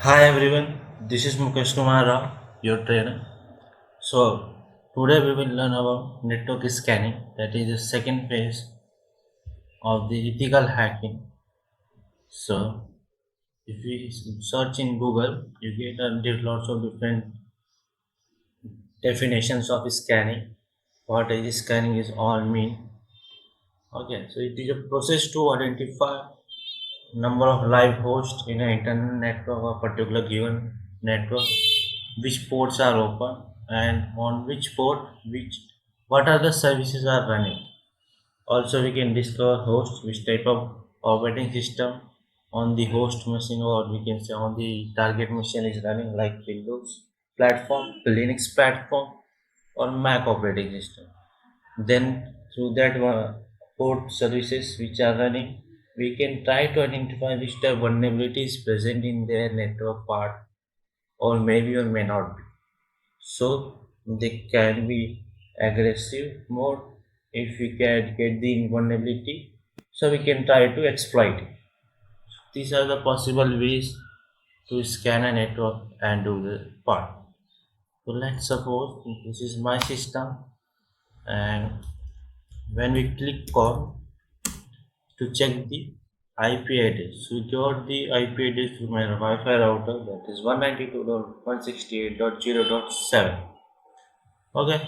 Hi everyone, this is Mukesh Kumar Rao, your trainer. So today we will learn about network scanning, that is the second phase of the ethical hacking. So if we search in Google, you get there lots of different definitions of scanning. What is scanning is all mean. Okay, so it is a process to identify number of live hosts in an internet network or particular given network, which ports are open and on which port which what are the services are running. Also we can discover host, which type of operating system on the host machine, or we can say on the target machine is running, like Windows platform, Linux platform, or Mac operating system. Then through that port services which are running, we can try to identify which the vulnerability is present in their network part, or maybe or may not be. So they can be aggressive mode if we can get the vulnerability. So we can try to exploit it. These are the possible ways to scan a network and do the part. So let's suppose this is my system, and when we click on to check the IP address. We got the IP address through my Wi-Fi router, that is 192.168.0.7. Okay,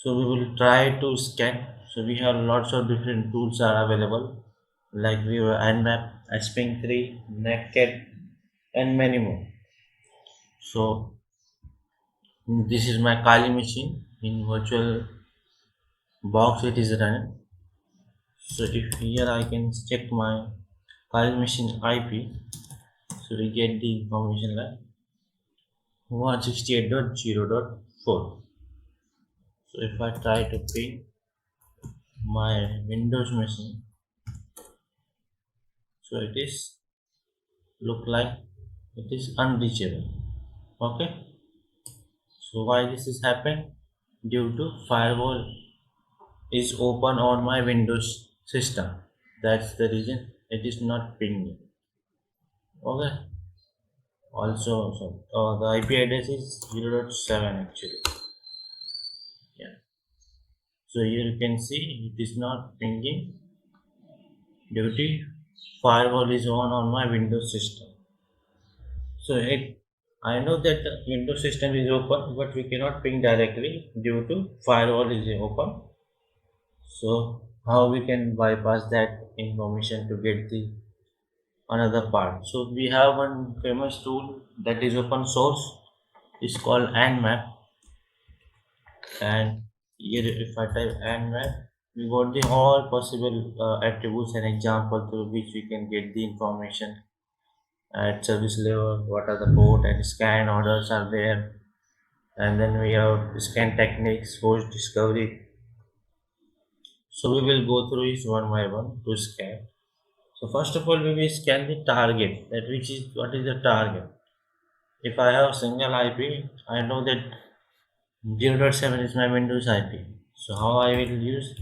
so we will try to scan. So we have lots of different tools are available, like we have Nmap, Spring3, Netcat, and many more. So this is my Kali machine in virtual box. It is running. So if here I can check my Kali machine IP, so we get the information like 168.0.4. So if I try to ping my Windows machine, so it is look like it is unreachable. Okay, so why this is happened? Due to firewall is open on my Windows system. That's the reason it is not pinging. Okay, also the IP address is 0.7 actually. Yeah, so here you can see it is not pinging due to firewall is on my Windows system. So I know that the Windows system is open, but we cannot ping directly due to firewall is open. So how we can bypass that information to get the another part? So we have one famous tool that is open source. It's called Nmap, and here if I type Nmap, we got the all possible attributes and example through which we can get the information at service level, what are the port and scan orders are there, and then we have scan techniques, host discovery. So we will go through each one by one to scan. So first of all, we will scan the target, that which is what is the target. If I have single IP, I know that 0.7 is my Windows IP. So how I will use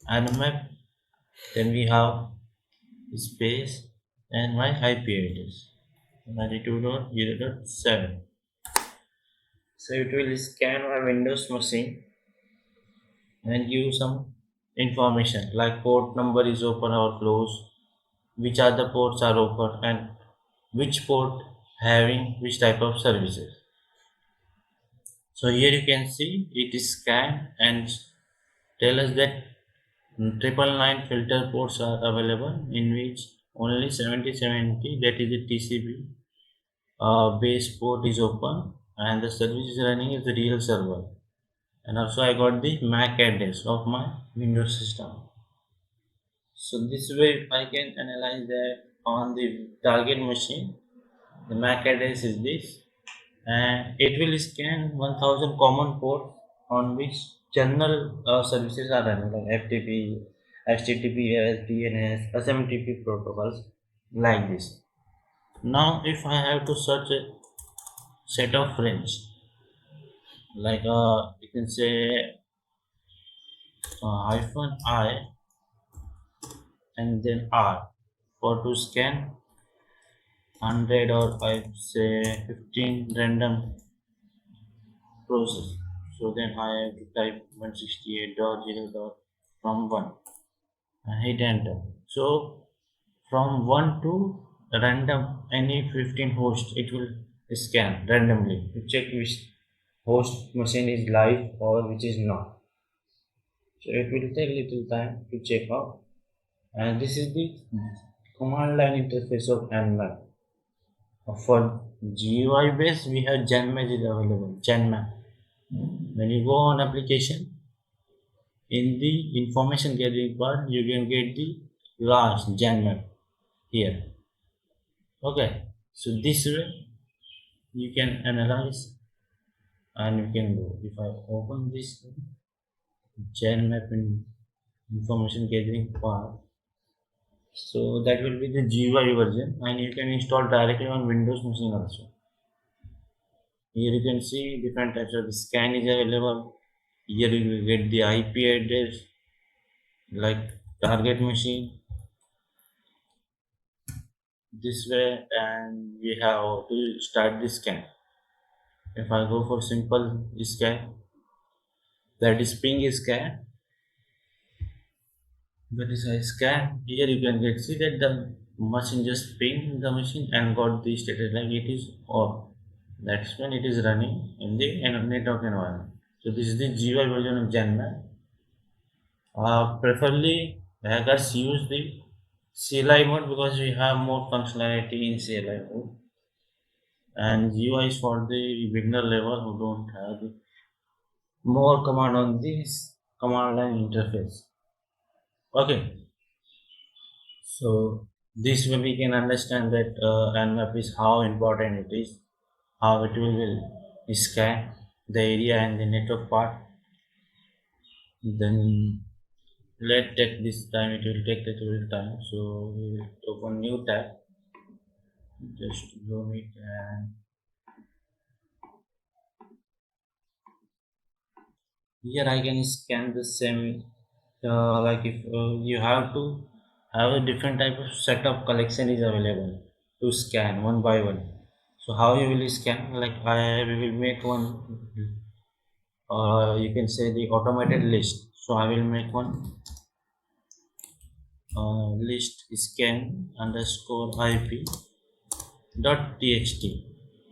Nmap? Then we have space and my IP address 92.0.7. So it will scan my Windows machine and give some information like port number is open or closed, which are the ports are open, and which port having which type of services. So here you can see it is scanned and tell us that 999 filter ports are available, in which only 7070, that is the TCP base port is open, and the service is running is the real server. And also I got the MAC address of my Windows system. So this way I can analyze that on the target machine. The MAC address is this, and it will scan 1000 common ports on which general services are running, like FTP, HTTPS, DNS, SMTP protocols, like this. Now, if I have to search a set of range, like you can say hyphen I and then R for to scan 100 or I say 15 random process. So then I have to type 168.0 from 1 and hit enter. So from 1 to random any 15 hosts it will scan randomly to check which host machine is live or which is not. So it will take little time to check out, and this is the command line interface of Nmap. For GUI base we have Genmap is available. Genmap. When you go on application, in the information gathering part you can get the last Genmap here. Okay, so this way you can analyze and you can go. If I open this Genmap in information gathering part, so that will be the GUI version, and you can install directly on Windows machine also. Here you can see different types of scan is available. Here you will get the IP address like target machine this way, and we have to start the scan. If I go for simple scan, that is ping scan, that is I scan. Here you can get see that the machine just ping the machine and got the status like it is off. That's when it is running in the network environment. So this is the GUI version of Genmap. Preferably hackers use the CLI mode because we have more functionality in CLI mode, and GUI is for the beginner level who don't have the more command on this command line interface. Okay, so this way we can understand that Nmap is how important it is, how it will scan the area and the network part. Then let's take this time, it will take a little time, so we will open new tab, just zoom it, and here I can scan the same, like if you have to have a different type of setup collection is available to scan one by one. So how you will scan, like we will make one, you can say the automated list. So I will make one list scan underscore IP dot txt,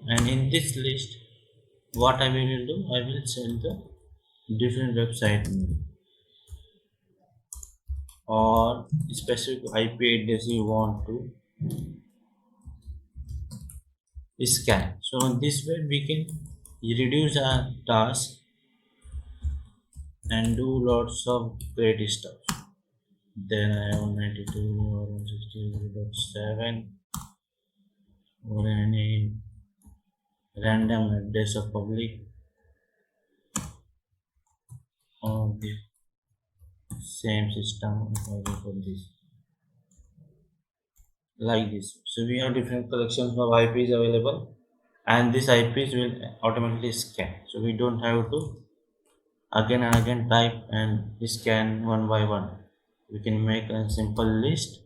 and in this list what I will do, I will send the different website name or specific IP address you want to scan. So in this way we can reduce our task and do lots of great stuff. Then I have 92 or 160.7 or any random address of public on the same system. If I go for this like this, so we have different collections of IPs available, and this IPs will automatically scan, so we don't have to again and again type and scan one by one. We can make a simple list,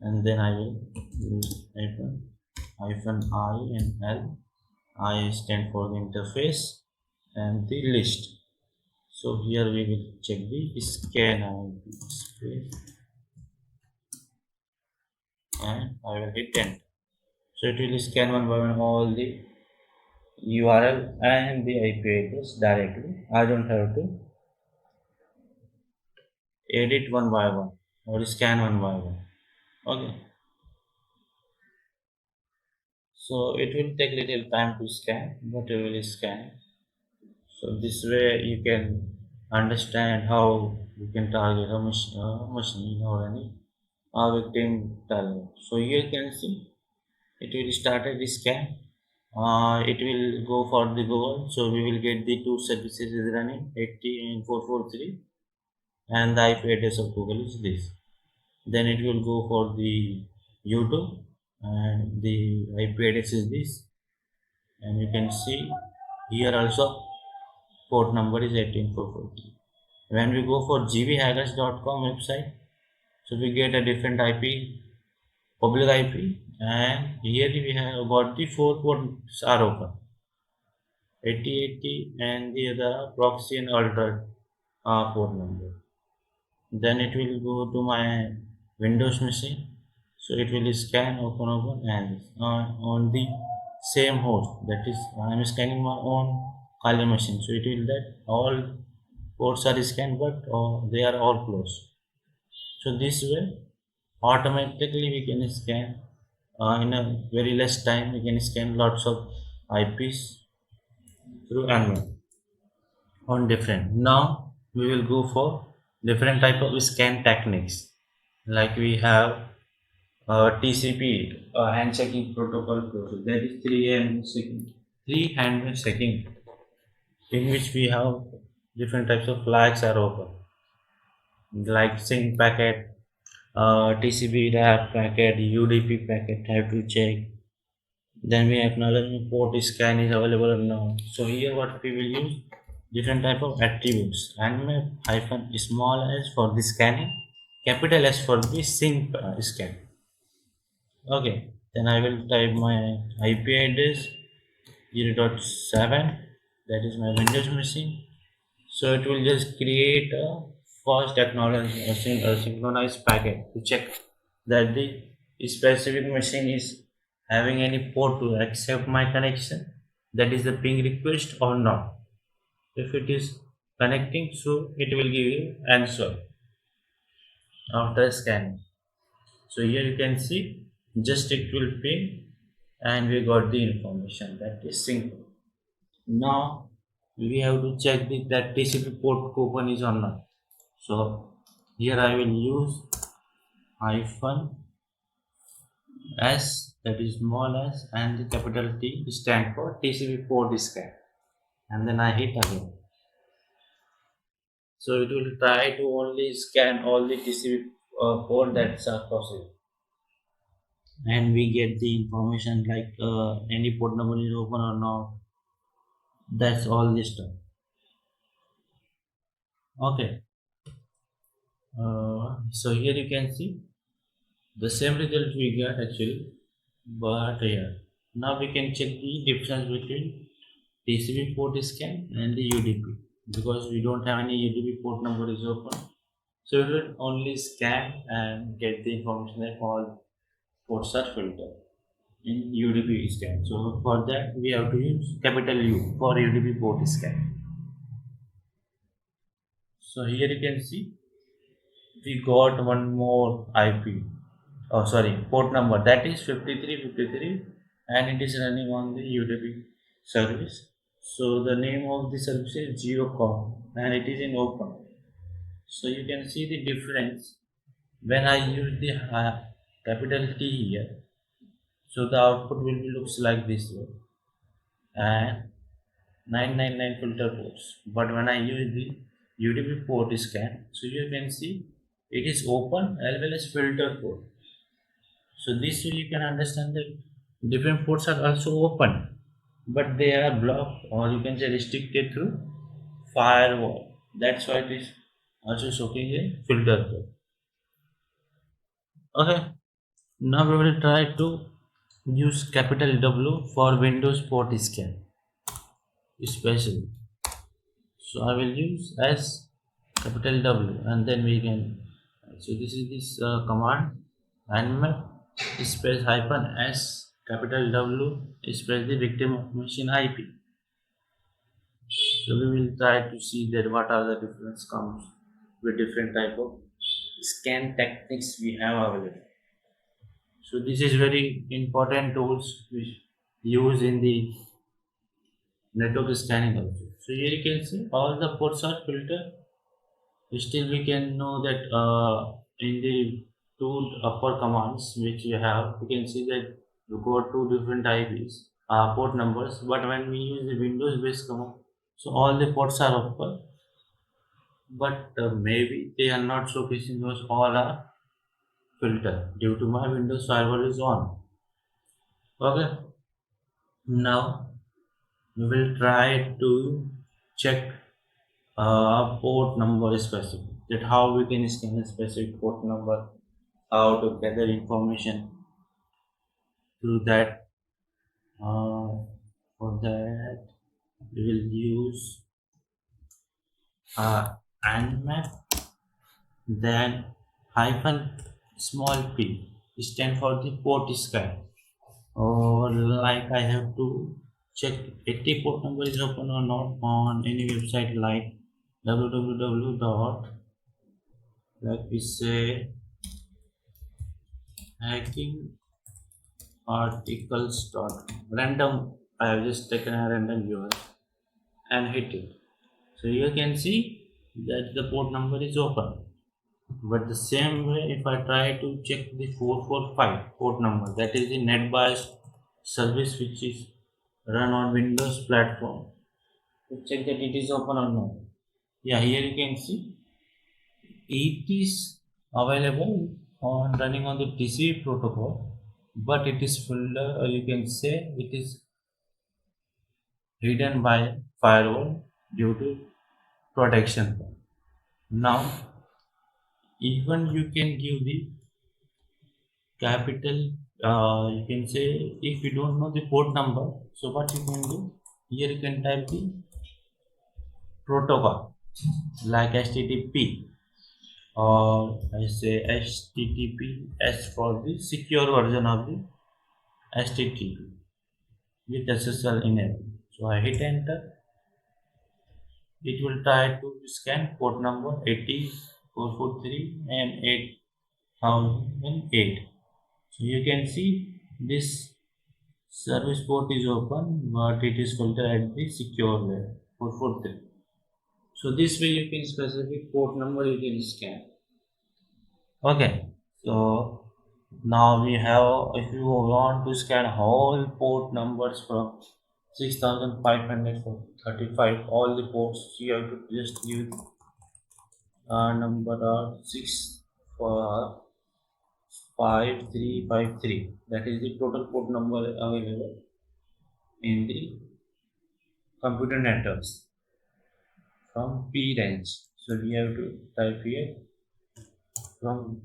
and then I will use hyphen I and L. I stand for the interface and the list. So here we will check the scan IP space, and I will hit enter. So it will scan one by one all the URL and the IP address directly. I don't have to edit one by one or scan one by one. Okay, so it will take little time to scan, but it will scan. So this way you can understand how you can target a machine or any victim target. So here you can see it will start a scan. It will go for the Google, so we will get the two services is running 80 and 443, and the IP address of Google is this. Then it will go for the YouTube, and the IP address is this, and you can see here also port number is 18443. When we go for gbhackers.com website, so we get a different IP public IP, and here we have got the four ports are open, 8080 and the other proxy and alternate port number. Then it will go to my Windows machine. So it will scan open and on the same host. That is, I am scanning my own Kali machine. So it will that all ports are scanned, but they are all closed. So this way, automatically we can scan in a very less time. We can scan lots of IPs through Android on different. Now we will go for different type of scan techniques. Like we have TCP, handshaking protocol process. That is three handshaking, in which we have different types of flags are open, like sync packet, TCP wrap packet, UDP packet. Have to check. Then we acknowledge port scan is available or not. So here what we will use different type of attributes. And hyphen small s for the scanning, capital S for the sync scan. Okay, then I will type my IP address 0.7, that is my Windows machine. So it will just create a first acknowledgement, a synchronized packet to check that the specific machine is having any port to accept my connection, that is the ping request or not. If it is connecting, so it will give you answer after scanning. So here you can see just it will ping and we got the information that is sync. Now we have to check that TCP port open is or not. So here I will use hyphen S, that is small s, and the capital T stand for TCP port scan, and then I hit again. So it will try to only scan all the TCP port that's possible, and we get the information like any port number is open or not. That's all this stuff. Okay. So here you can see the same result we get actually, but here now we can check the difference between TCP port scan and the UDP, because we don't have any UDP port number is open. So we will only scan and get the information that all ports are filtered in UDP scan. So for that we have to use capital U for UDP port scan. So here you can see we got one more IP. Oh, sorry, port number that is 5353, and it is running on the UDP service. So the name of the service is GeoCom and it is in open. So you can see the difference when I use the capital T here. So the output will be looks like this way, and 999 filter ports. But when I use the UDP port scan, so you can see it is open as well as filter port. So this way you can understand that different ports are also open, but they are blocked or you can say restricted through firewall. That's why it is also showing a filter port. Okay, now we will try to use capital W for Windows port scan, especially. So I will use as capital W, and then we can. So this is this command, and space hyphen S capital W space the victim machine IP. So we will try to see that what are the difference comes with different type of scan techniques we have available. So this is very important tools we use in the network scanning also. So here you can see all the ports are filtered. Still we can know that in the two upper commands which we have, we can see that we got two different IPs, port numbers. But when we use the Windows based command, so all the ports are open, but maybe they are not showcasing those all are filtered due to my Windows firewall is on. Okay, now we will try to check port number specific, that how we can scan a specific port number, how to gather information through that. For that we will use nmap, then hyphen small p stand for the port scan, or like I have to check 80 port number is open or not on any website like www dot, like we say, hacking articles dot random. I have just taken a random URL and hit it. So you can see that the port number is open. But the same way, if I try to check the 445 port number, that is the NetBIOS service which is run on Windows platform, to check that it is open or not. Yeah, here you can see it is available on running on the TCP protocol, but it is full. You can say it is hidden by firewall due to protection. Now, even you can give the capital, you can say, if you don't know the port number, so what you can do, here you can type the protocol like HTTP, or I say HTTP S for the secure version of the HTTP with SSL enabled. So I hit enter. It will try to scan port number 80443 and 8008. So you can see this service port is open, but it is filtered at the secure layer 443. So this way you can specific port number you can scan. Okay. So now we have, if you want to scan whole port numbers from 6535, all the ports, you have to just use number of 6 for 5353. That is the total port number available in the computer networks from P range. So we have to type here from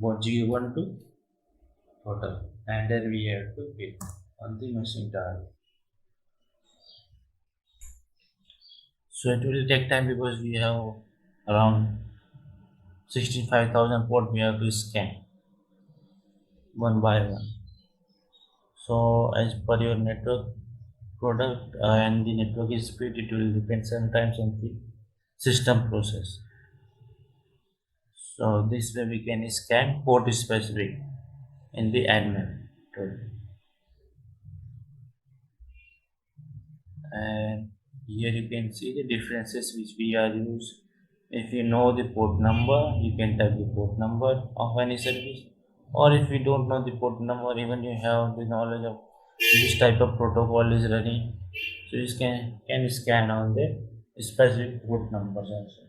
G1 to total, and then we have to hit on the machine target. So it will take time because we have around 65,000 port we have to scan one by one. So as per your network product and the network speed, it will depend sometimes on the system process. So this way we can scan port specific in the admin tool. And here you can see the differences which we are used. If you know the port number, you can type the port number of any service, or if you don't know the port number, even you have the knowledge of which type of protocol is running, so you can scan on the specific port numbers also.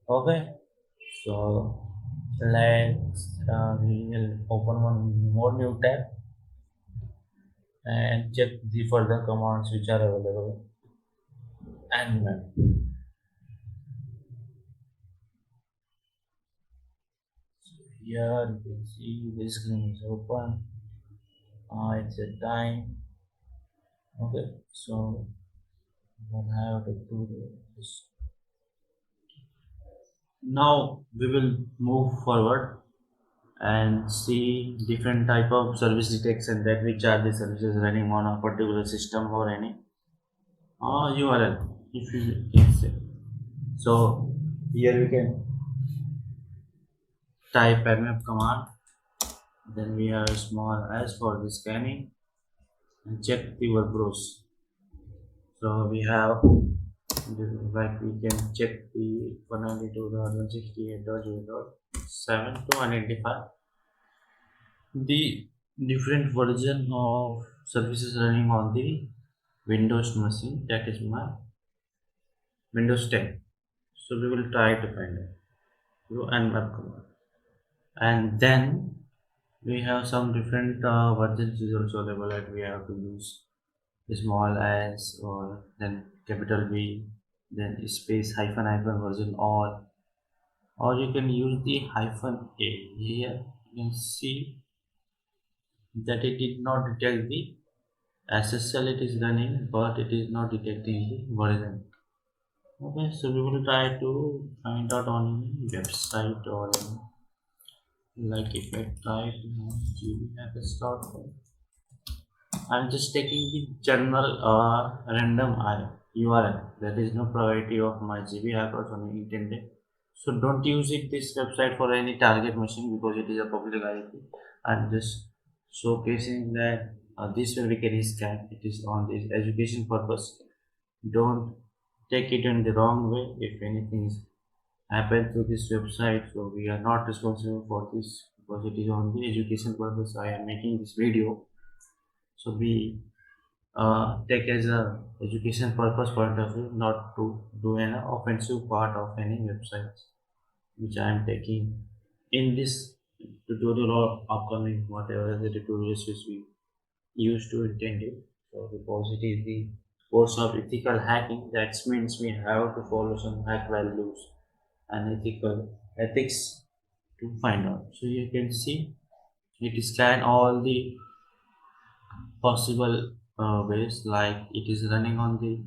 Okay, so let's we will open one more new tab and check the further commands which are available. And here you can see the screen is open. It's a time. Okay, so what I have to do is, now we will move forward and see different type of service detection, that which are the services running on a particular system or any URL, if you can say. So here we can type nmap command, then we have small s for the scanning and check the workflows. So we have like we can check the 192.168.0.7 to identify the different version of services running on the Windows machine, that is my Windows 10. So we will try to find it through nmap command, and then we have some different versions is also available, like we have to use small s, or then capital V, then space hyphen hyphen version all, or you can use the hyphen a. Here you can see that it did not detect the SSL it is running, but it is not detecting the version. Okay, so we will try to find out on website or like if I type gbhackers.com. I'm just taking the general random URL. There is no priority of my GB hackers on intended. So don't use it this website for any target machine because it is a public IP. I'm just showcasing that this way we can scan. It is on this education purpose. Don't take it in the wrong way. If anything happened to this website, so we are not responsible for this because it is on the education purpose. I am making this video. So we take as a education purpose point of view, not to do an offensive part of any websites, which I am taking in this tutorial or upcoming whatever the tutorials which we used to intend it. So because it is the course of ethical hacking, that means we have to follow some hack values and ethical ethics to find out. So you can see it scan all the possible ways, like it is running on the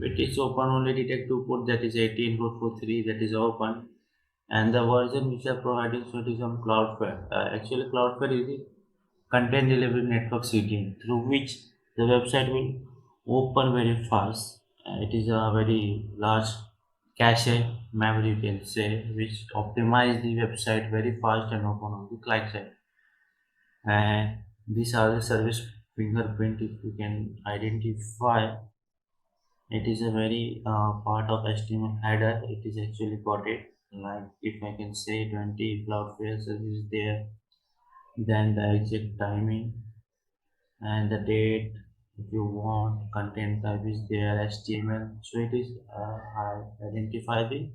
it is open only detect two port, that is 18.43, that is open, and the version which are providing, so it is on Cloudflare. Actually Cloudflare is the content delivery network CDN through which the website will open very fast. It is a very large cache memory, you can say, which optimize the website very fast and open on the client side. And these are the service fingerprint. If you can identify, it is a very part of HTML header. It is actually got it. Like if I can say 20 Cloudflare service there, then the exact timing and the date. If you want, content type is there, HTML. So it is I identify the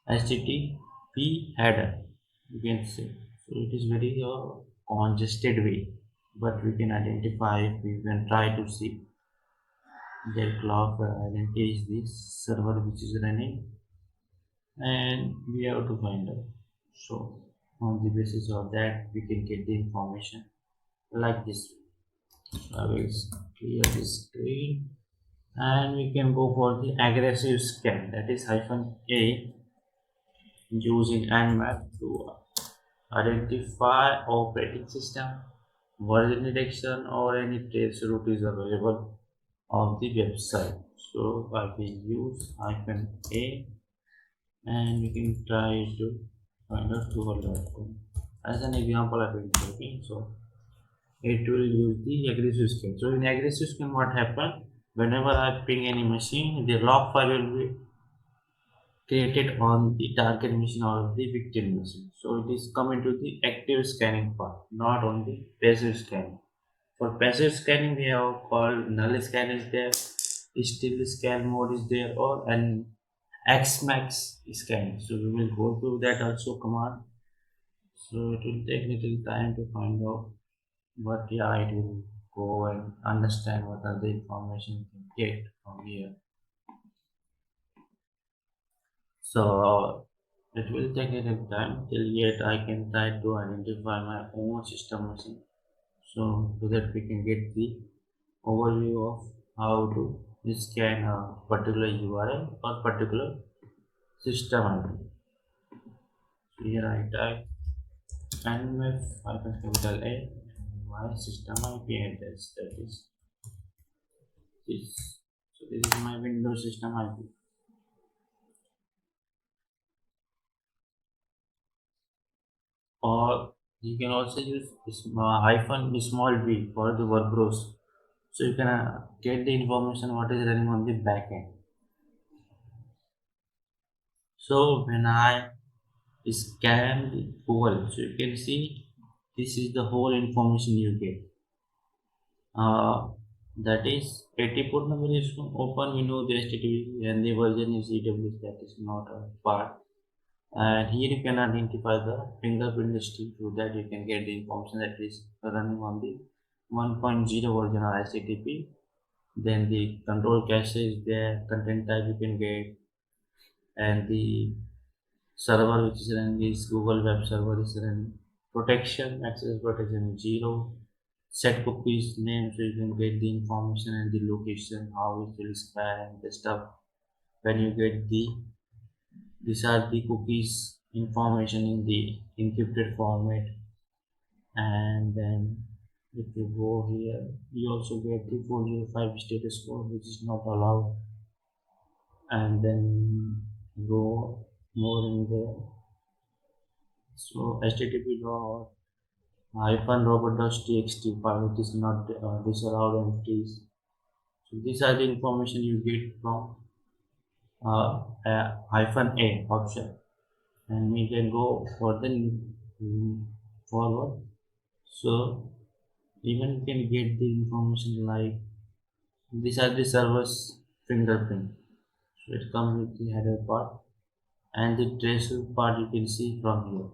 HTTP header. You can say. So it is very congested way, but we can identify. We can try to see their clock identity is this server which is running, and we have to find out. So on the basis of that we can get the information like this. So I will clear the screen and we can go for the aggressive scan, that is -a using nmap to identify operating system, version detection, or any trace route is available of the website. So I will use -a and we can try to find out google.com as an example. I've been taking, so it will use the aggressive scan. So in aggressive scan, what happen, whenever I ping any machine, the log file will be created on the target machine or the victim machine. So it is coming to the active scanning part, not on the passive scanning. For passive scanning, we have called null scan is there, still scan mode is there, or an Xmax scanning. So we will go through that also command. So it will take little time to find out, but yeah, it will go and understand what are the information you can get from here. So it will take a little time till yet I can try to identify my own system machine. So that we can get the overview of how to scan a particular URL or particular system IP. So here I type nmap capital A and my system IP address, that is this. So this is my Windows system IP. Or you can also use hyphen small v for the web browse. So you can get the information what is running on the backend. So when I scan the Google, so you can see this is the whole information you get. That is 80 port number is open. We know the HTTP and the version is EWS, that is not a part. And here you can identify the fingerprint string. Through that you can get the information that is running on the 1.0 version of HTTP. Then the control cache is there, content type you can get, and the server which is running is Google web server is running. Protection, access protection 0. Set cookies name so you can get the information and the location, how it will scan the stuff. When you get these are the cookies information in the encrypted format. And then if you go here, you also get the 405 status code, which is not allowed. And then go more in there. So http dot hyphen robot.txt file, it is not disallowed entities. So these are the information you get from hyphen a option, and we can go further forward. So even you can get the information like these are the server's fingerprint. So it comes with the header part, and the tracer part you can see from here.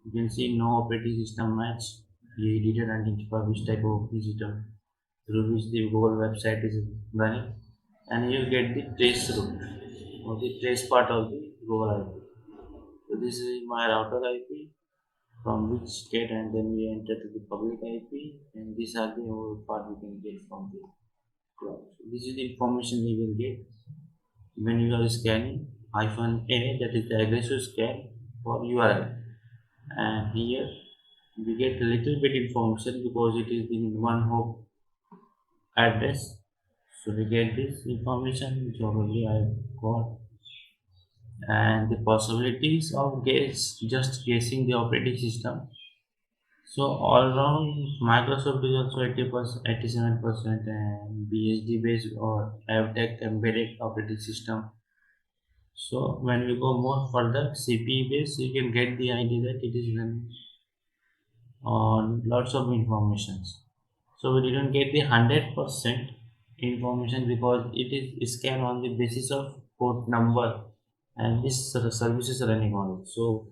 You can see no operating system match. You didn't identify which type of operating system through which the Google website is running, and you get the trace route or the trace part of the Google IP. So this is my router IP from which get, and then we enter to the public IP, and these are the whole part we can get from the cloud. So this is the information we will get when you are scanning hyphen a, that is the aggressive scan for URL. And here we get a little bit information because it is in one hop address. So we get this information which already I got, and the possibilities of just guessing the operating system. So all around Microsoft is also 80%, 87%, and BSD based or AvTech embedded operating system. So when we go more further CPE based, you can get the idea that it is running on lots of informations. So we didn't get the 100% information because it is scanned on the basis of port number, and this service is running on it. So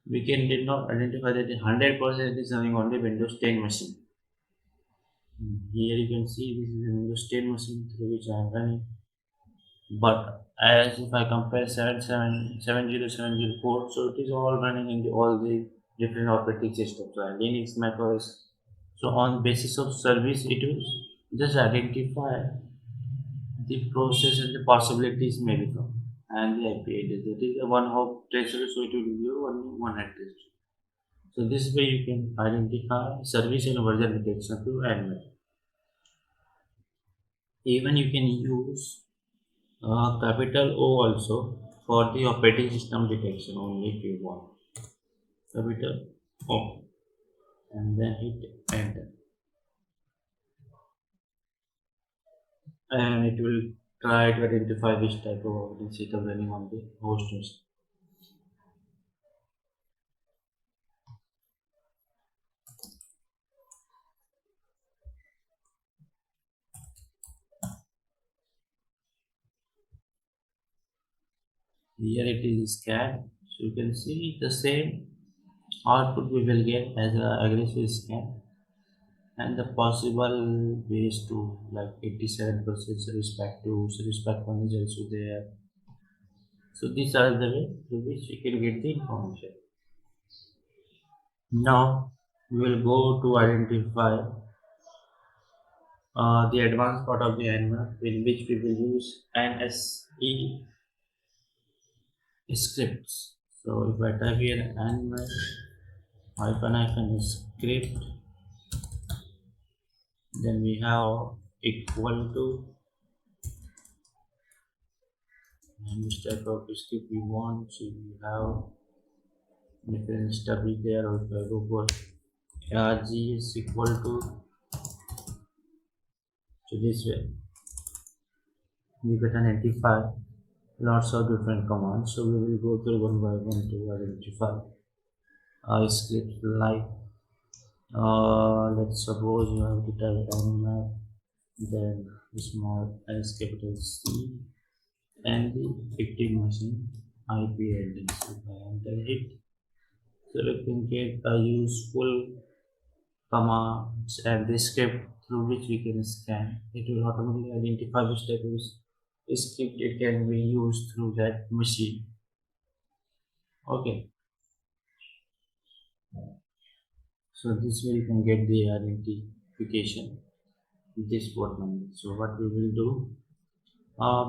we did not identify that the 100% is running on the Windows 10 machine. Here you can see this is a Windows 10 machine through which I am running. But as if I compare 77070 so it is all running in all the different operating systems, like Linux, Mac OS. So on basis of service, it will just identify the process and the possibilities may become, and the IP address. That is a one hop tracer, so it will give you only one address. So this way you can identify service and version detection to admin. Even you can use capital O also for the operating system detection only if you want. Capital O, and then hit enter, and it will try to identify which type of operating system running on the host machine. Here it is scanned, so you can see the same output we will get as an aggressive scan, and the possible ways to like 87% respect one is also there. So these are the way through which you can get the information. Now we will go to identify the advanced part of the animal in which we will use NSE scripts. So if I type here animal hyphen script, then we have equal to, and which type of script we want. So we have different stuff is there. Or if I go for rg is equal to, so this way we can identify lots of different commands. So we will go through one by one to identify scripts like let's suppose you have to type animal, then small s capital C, and the victim machine IP address. If I enter it, so you can get a useful commands and the script through which we can scan. It will automatically identify which type of script it can be used through that machine. Okay. So this way you can get the identification this port number. So what we will do,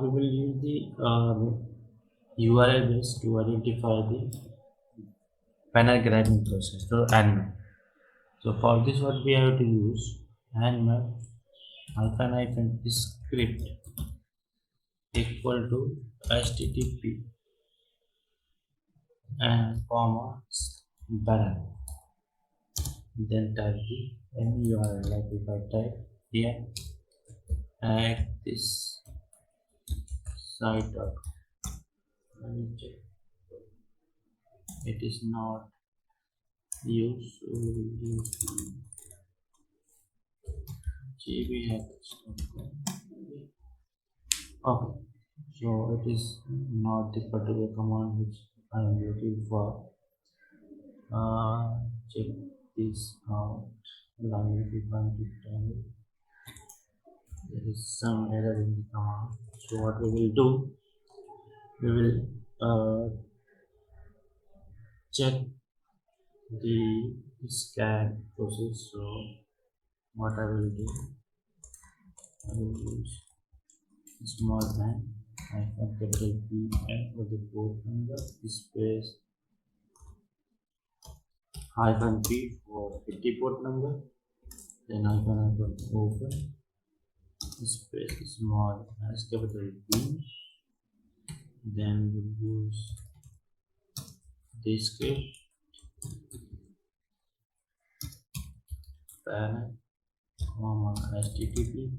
we will use the URL base to identify the panel grabbing process. So Nmap. So for this what we have to use Nmap hyphen script equal to http and comma banner. Then type the any URL, like if I type here at this site dot, let me check, it is not used, so we will use gbx.com. Okay, so it is not the particular command which I am looking for. Check this out. Line if you find it, there is some error in the command. So what we will do, we will check the scan process. So what I will do, I will use small n hyphen capital P and for the port number space hyphen P for 50 port number, then hyphen open space small as capital P, then we'll use this script panel comma http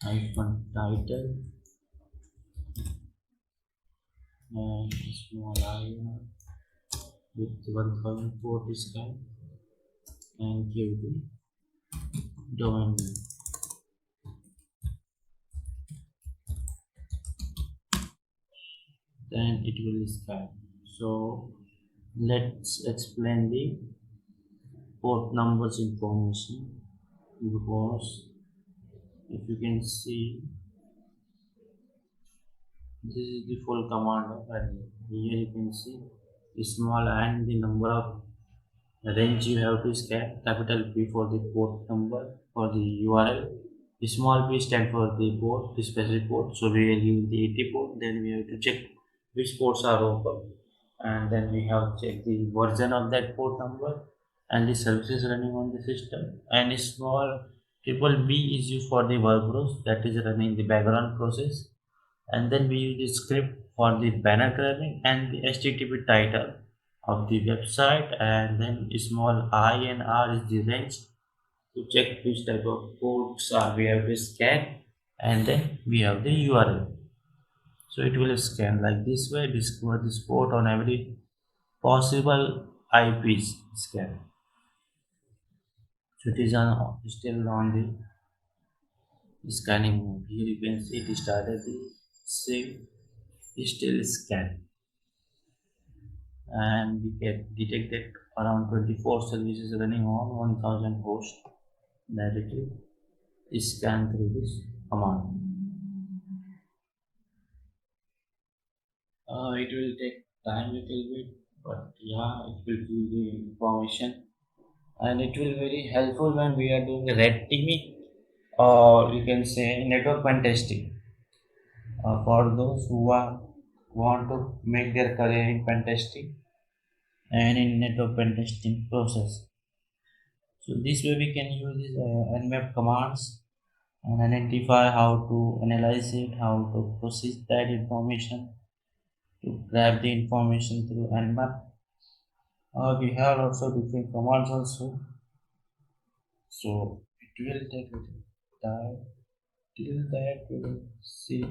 hyphen title and small IR with 1000 port scan and give the domain name. Then it will scan. So let's explain the port numbers information, because if you can see, this is the full command of array. Here you can see the small and the number of range you have to scan, capital P for the port number for the URL, the small p stand for the port, the specific port. So we will use the 80 port, then we have to check which ports are open, and then we have to check the version of that port number and the services running on the system, and a small triple B is used for the workflows, that is running the background process, and then we use the script for the banner grabbing and the HTTP title of the website, and then small I and R is the range to check which type of ports are we have to scan, and then we have the URL. So it will scan like this way, discover this port on every possible IPs scan. So it is still on the scanning mode. Here you can see it started the same, still scan, and we can detect that around 24 services running on 1000 hosts directly scan through this command. It will take time a little bit, but yeah, it will give the information, and it will very helpful when we are doing red teaming, or you can say network pen testing, for those who want to make their career in pen testing and in network pen testing process. So this way we can use these nmap commands and identify how to analyze it, how to process that information, to grab the information through nmap. We have also different commands also, so it will take time. Till that we will see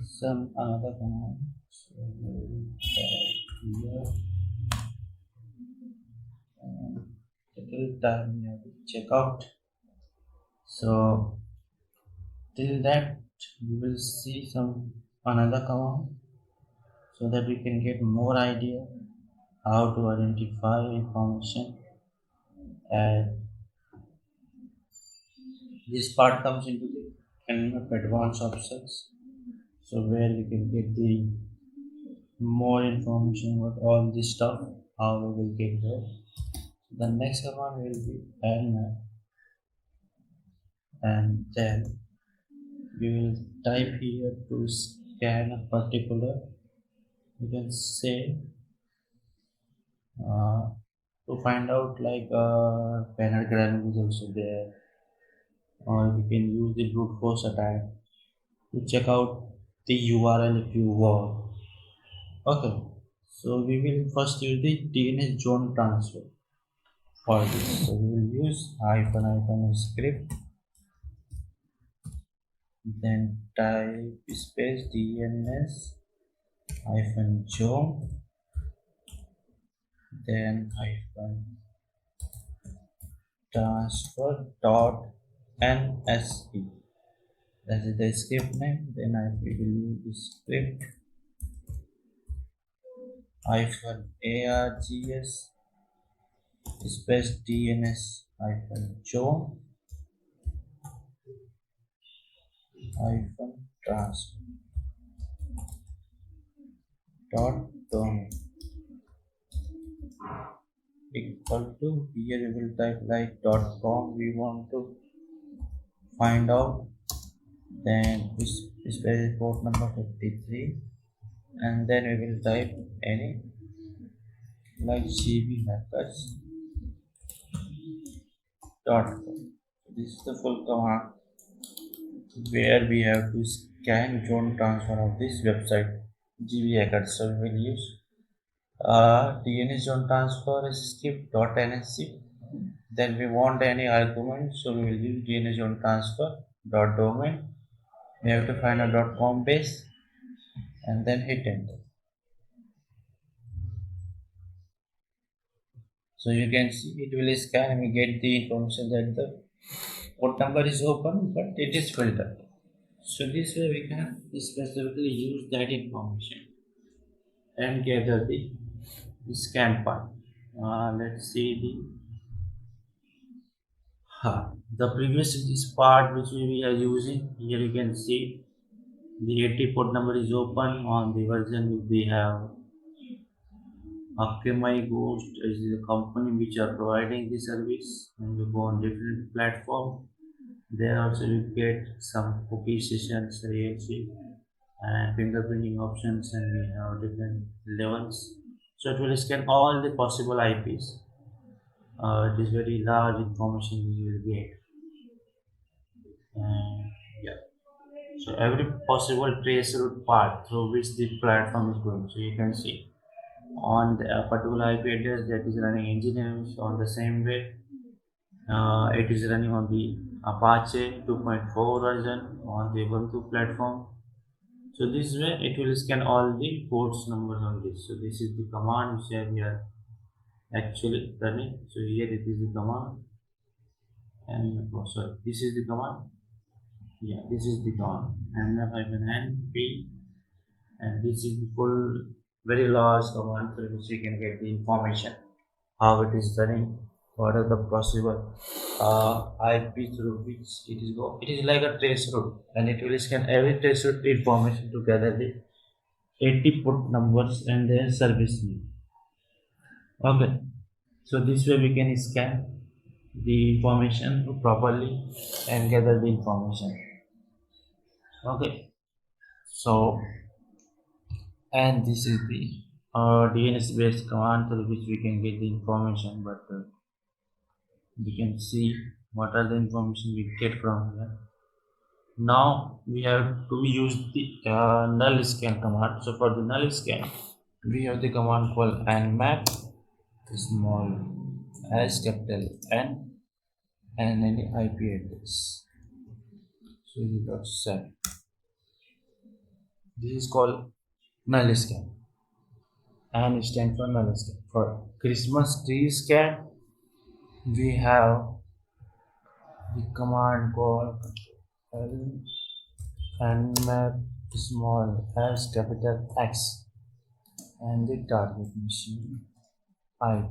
some another command. So we will type here, and till time we have to check out. So till that we will see some another command, so that we can get more idea how to identify information. And this part comes into the nmap advanced options, so where we can get the more information about all this stuff, how we will get there. The next command will be nmap, and then we will type here to scan a particular, you can say, to find out like panagram is also there, or you can use the brute force attack to check out the URL if you want. Okay, so we will first use the DNS zone transfer for this. So we will use --script, then type space DNS -zone, then -transfer dot NSE. That is the script name. Then I will use the script -args space DNS -zone -transfer dot domain equal to, here we will type like .com we want to find out, then space port number 53, and then we will type any like gbhackers.com. This is the full command where we have to scan zone transfer of this website gbhackers. So we will use DNS zone transfer script.nsc. Then we want any argument, so we will use DNS zone transfer dot domain. We have to find a .com base and then hit enter. So you can see it will scan and we get the information that the port number is open but it is filtered. So this way we can specifically use that information and gather the scan part. Let's see the previous this part which we are using. Here you can see the 80 port number is open on the version we have. My Ghost is the company which are providing the service, and we go on different platform. There also we get some cookie sessions, ALC, and fingerprinting options, and we have different levels. So it will scan all the possible IPs. It is very large information you will get, and yeah. So every possible trace route path through which the platform is going. So you can see on the particular IP address that is running Nginx on the same way. It is running on the Apache 2.4 version on the Ubuntu platform. So this way it will scan all the ports numbers on this. So this is the command which we are actually running. So here it is the command, and sorry, this is the command. Yeah, this is the command nmap-np, and this is the full very large command through which you can get the information how it is running, what are the possible IP through which it is go. It is like a trace route, and it will scan every trace route information to gather the 80 port numbers and their service name. Okay, so this way we can scan the information properly and gather the information. Okay, so and this is the DNS based command through which we can get the information, but we can see what are the information we get from here. Now we have to use the null scan command. So for the null scan we have the command called nmap small as capital N and any IP address. So you got set. This is called null scan, and it stands for null scan. For Christmas tree scan we have the command called nmap small as capital X and the target machine IP.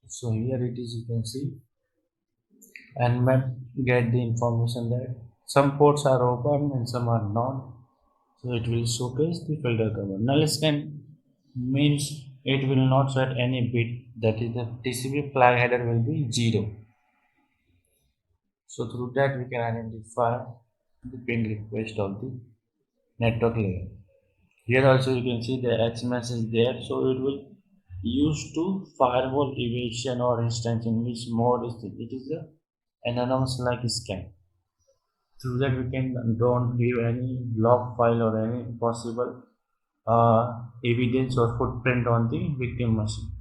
So here it is, you can see nmap get the information that some ports are open and some are not. So it will showcase the filter cover. Null scan means it will not set any bit, that is the TCP flag header will be 0. So through that we can identify the ping request of the network layer. Here also you can see the XMS is there, so it will use to firewall evasion or instance in which mode is it? It is a anonymous like scan. Through that we can don't give any log file or any possible evidence or footprint on the victim machine.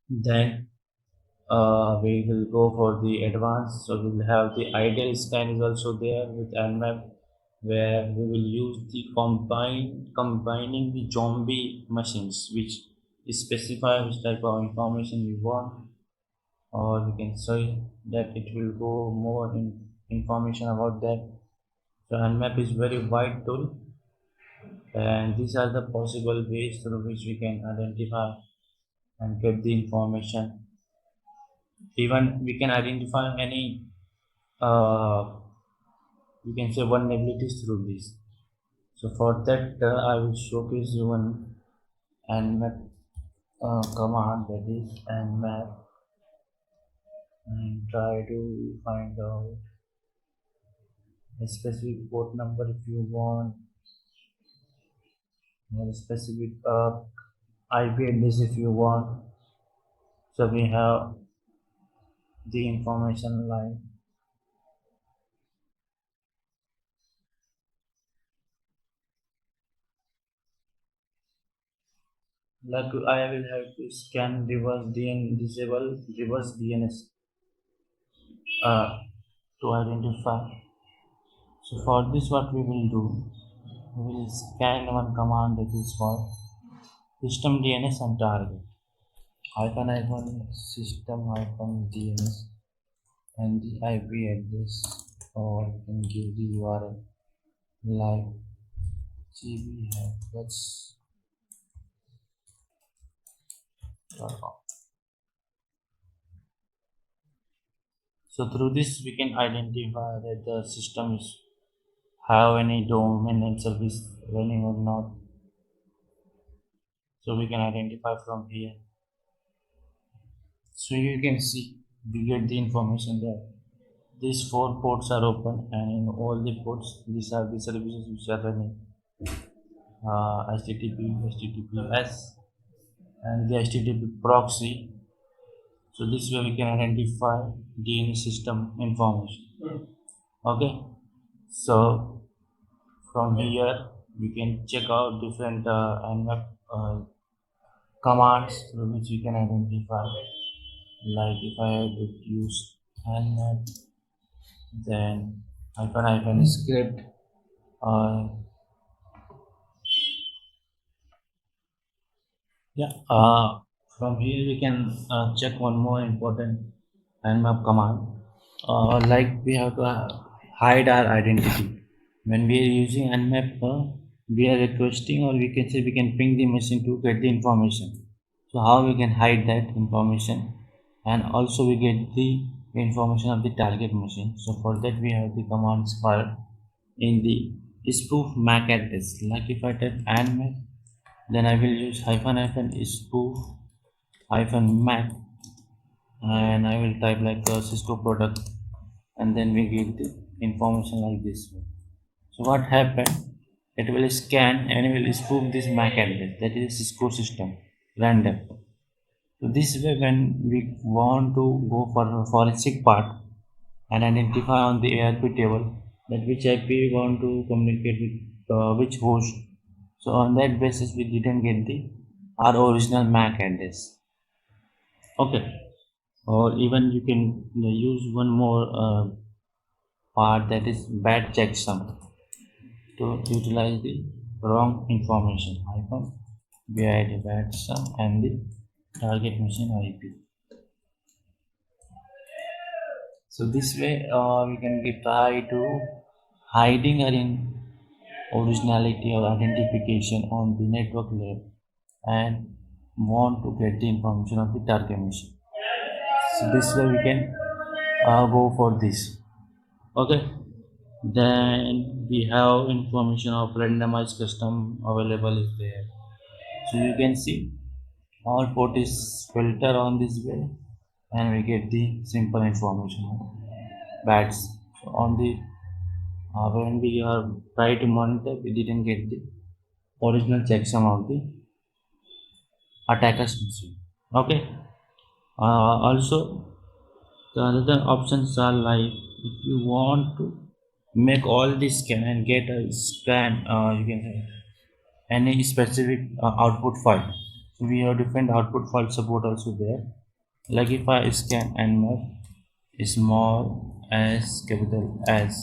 Then we will go for the advanced, so we will have the ideal scan is also there with nmap, where we will use the combining the zombie machines which specify which type of information we want, or we can say that it will go more in information about that. So nmap is very wide tool, and these are the possible ways through which we can identify and get the information. Even we can identify any you can say vulnerabilities through this. So for that I will showcase you one nmap command, that is nmap, and try to find out a specific port number if you want, or a specific IP address if you want. So we have the information line. Like I will have to scan reverse DN disable reverse DNS to identify. So for this what we will do, we will scan one command that is called system DNS and target hyphen system hyphen DNS and the IP address, or you can give the URL like gb that's so through this we can identify that the system is have any domain and service running or not. So we can identify from here. So you can see we get the information there. These four ports are open, and in all the ports these are the services which are running. HTTP, HTTPS, and the HTTP proxy. So this way we can identify DNS system information. Okay, so from here we can check out different nmap commands through which we can identify. Like if I would use nmap, then hyphen script, uh, yeah, from here we can check one more important nmap command. Like we have to hide our identity. When we are using nmap, we are requesting, or we can say we can ping the machine to get the information. So how we can hide that information, and also we get the information of the target machine. So for that we have the commands called in the spoof MAC address. Like if I type nmap, then I will use hyphen spoof hyphen MAC, and I will type like a Cisco product, and then we give the information like this way. So what happened? It will scan and it will spoof this MAC address, that is Cisco system random. So this way, when we want to go for a forensic part and identify on the ARP table that which IP we want to communicate with which host. So on that basis, we didn't get the our original MAC address. Okay, or even you can use one more part, that is bad checksum, to utilize the wrong information. Hyphen BID bad sum and the target machine IP. So this way we can give try to hiding our in originality or identification on the network layer and want to get the information of the target machine. So this way we can go for this. Okay. Then we have information of randomized custom available is there. So you can see all port is filter on this way, and we get the simple information bats. So on the when we are try to monitor, we didn't get the original checksum of the attacker's machine. Okay. Also, the other options are like if you want to make all this scan and get a scan, you can say any specific output file. So we have different output file support also there. Like if I scan nmap small as capital as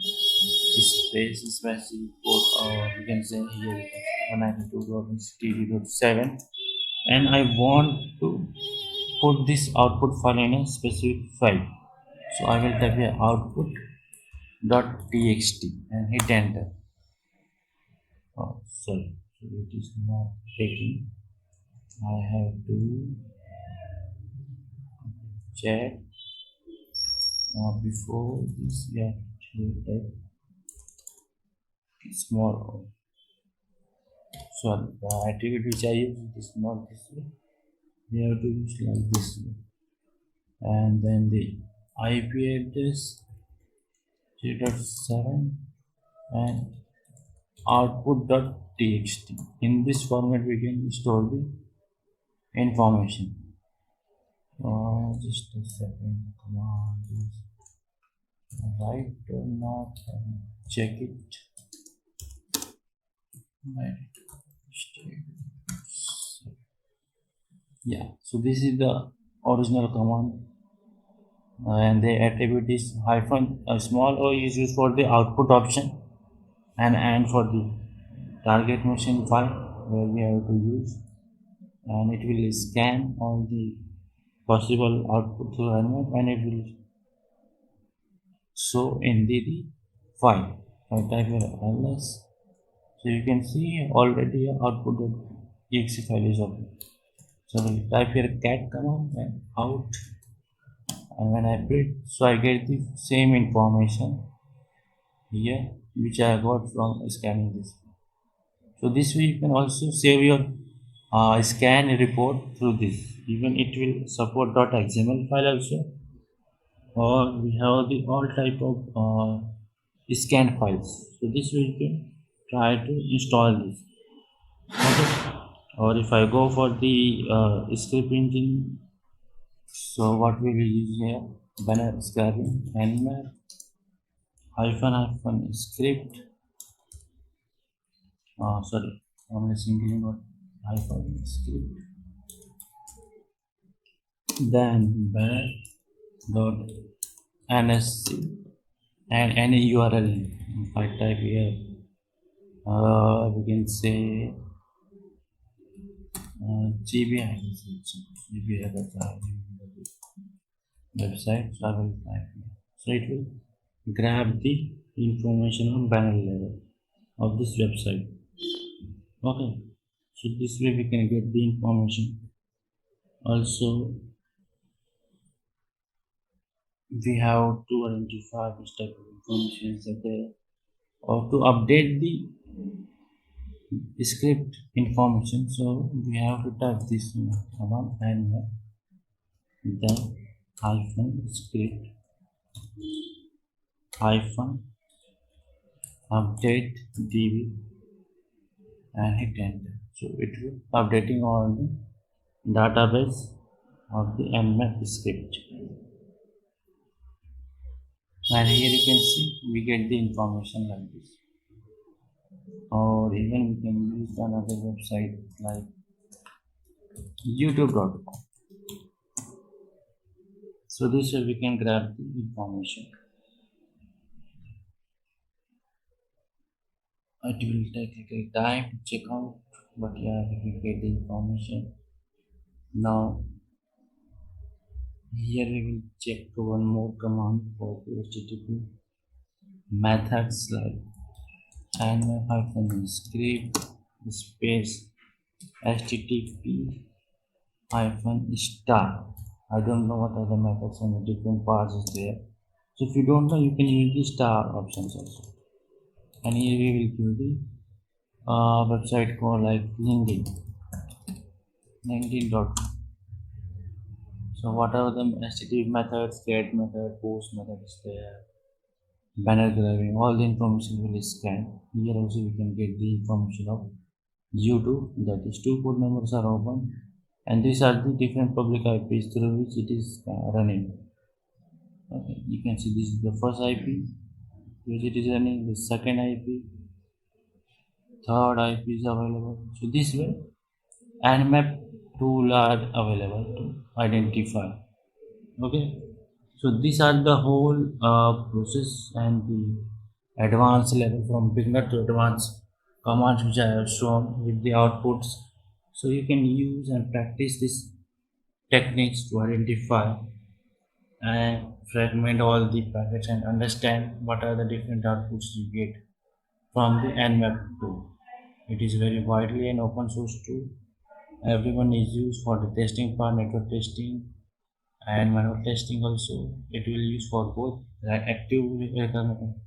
space specific port, you can say here 192.168.7, and I want to put this output file in a specific file. So I will type here output.txt and hit enter. Oh, sorry, so it is not taking. I have to check before this. Yeah, to type small. Sorry, the attribute which I use is not this way. We have to use like this way, and then the IP address 3.7 and output.txt. In this format we can store the information. Just a second, come on, right or not, check it. Yeah, so this is the original command, and the attribute is hyphen small o is used for the output option, and for the target machine file where we have to use, and it will scan all the possible output through nmap, and it will show in the file. I type here ls, so you can see already output.exe file is open. So we type here cat command and out, and when I print, so I get the same information here which I got from scanning this. So this way you can also save your scan report through this. Even it will support .xml file also, or we have the all type of scan files. So this way you can try to install this. Okay. Or if I go for the script engine, so what we will use here, banner scanning nmap hyphen script. Sorry, only single word hyphen script. Then banner dot nsc and any URL. If I type here, we can say GBI website. So I will type here. So it will grab the information on banner level of this website. Okay, so this way we can get the information. Also, we have to identify which type of information is there, or to update the script information. So we have to type this command and then hyphen script hyphen update db and hit enter. So it will updating on the database of the nmap script, and here you can see we get the information like this. Or even we can use another website like youtube.com. So this way we can grab the information. It will take a time to check out, but yeah, we will get the information. Now here we will check one more command for the HTTP methods like nmap hyphen script space HTTP hyphen star. I don't know what other methods and the different parts is there. So if you don't know, you can use the star options also. And here we will give the website called like LinkedIn. 19.com. So whatever the HTTP methods, get method, post method is there, banner grabbing, all the information will scan. Here also we can get the information of YouTube, that is two port numbers are open, and these are the different public IPs through which it is running. Okay, you can see this is the first IP which it is running, the second IP, third IP is available. So this way Nmap tool are available to identify. Okay, so these are the whole process and the advanced level from beginner to advanced commands which I have shown with the outputs. So you can use and practice these techniques to identify and fragment all the packets and understand what are the different outputs you get from the Nmap tool. It is very widely and open source tool. Everyone is used for the testing part, network testing, and manual testing also. It will use for both active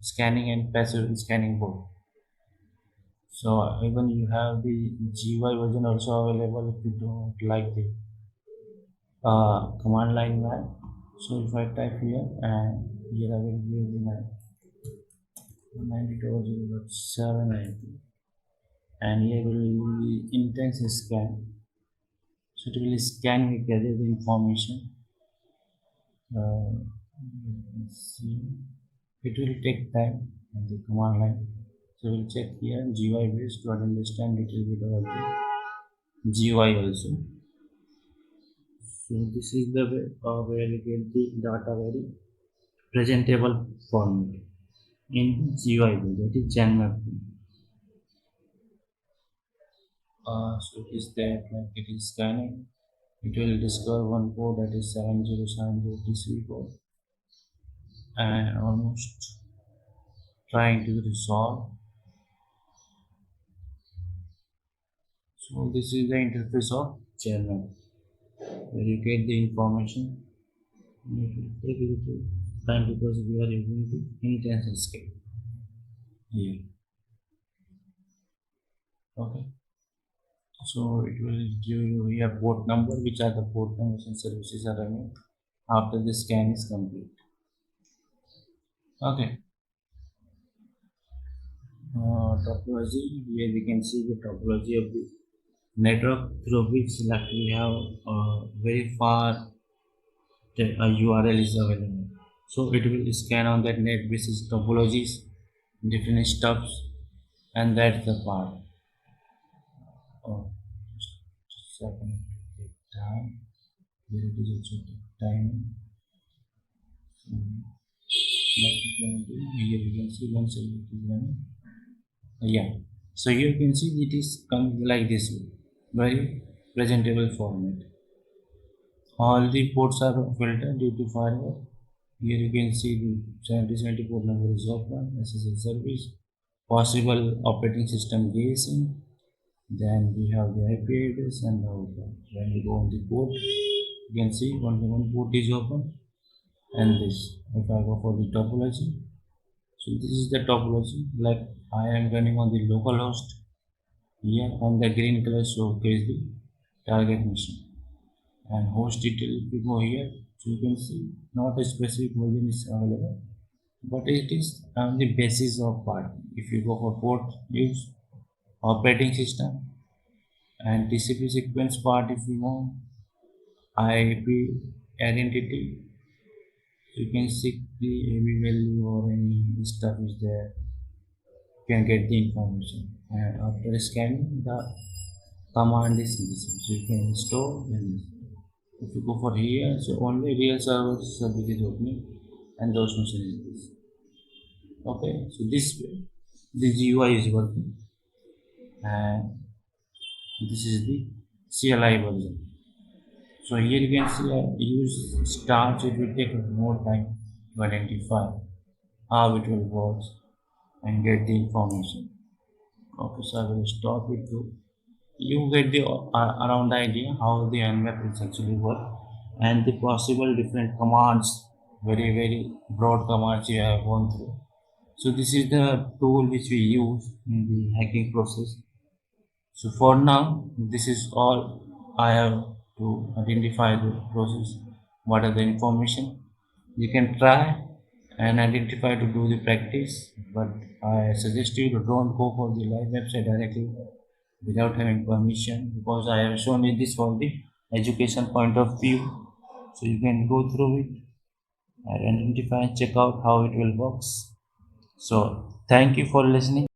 scanning and passive scanning both. So even you have the GUI version also available if you don't like the command line map. So if I type here and here I will give the map 192.0.790 and here will be intense scan. So it will scan and gather the information. See, it will take time on the command line. So we'll check here GUI base to understand little bit about the GUI also. So this is the way where you get the data very presentable format in GUI base, that is Janmap. So it is that like it is scanning. It will discover one port that is 7070 TCP port and almost trying to resolve. So this is the interface of Janmap where you get the information. It will take a little time because we are using the intense escape here. Okay. So it will give you here port number, which are the port numbers and services are running after the scan is complete. Okay. Topology, here we can see the topology of the network through which like we have very far the URL is available. So it will scan on that net basis topologies, different stuffs, and that's the part. Oh, just a second, take time. Here it is also take time. So, what we can do here, we can see once it is running. Yeah, so here you can see it is coming like this way, very presentable format. All the ports are filtered due to firewall. Here you can see the 7070 port number is open, SSL service, possible operating system GSM. Then we have the IP address and the output. When we go on the port, you can see only one port is open, and this. If I go for the topology, so this is the topology. Like I am running on the local host. Here on the green color showcase the target machine and host detail. If you go here, so you can see not a specific version is available, but it is on the basis of part. If you go for port use, operating system, and TCP sequence part if you want, IP identity, you can seek the AV value or any stuff is there, you can get the information. And after scanning, the command is this, so you can store and if you go for here, so only real server service is opening and those machines is this. Okay, so this way the GUI is working and this is the CLI version. So here you can see I use stars, it will take more time to identify how it will work and get the information. Okay, so I will stop it to you get the around the idea how the Nmap is actually work and the possible different commands, very broad commands you have gone through. So this is the tool which we use in the hacking process. So for now, this is all I have to identify the process, what are the information. You can try and identify to do the practice, but I suggest you to don't go for the live website directly without having permission, because I have shown you this from the education point of view. So you can go through it and identify and check out how it will works. So thank you for listening.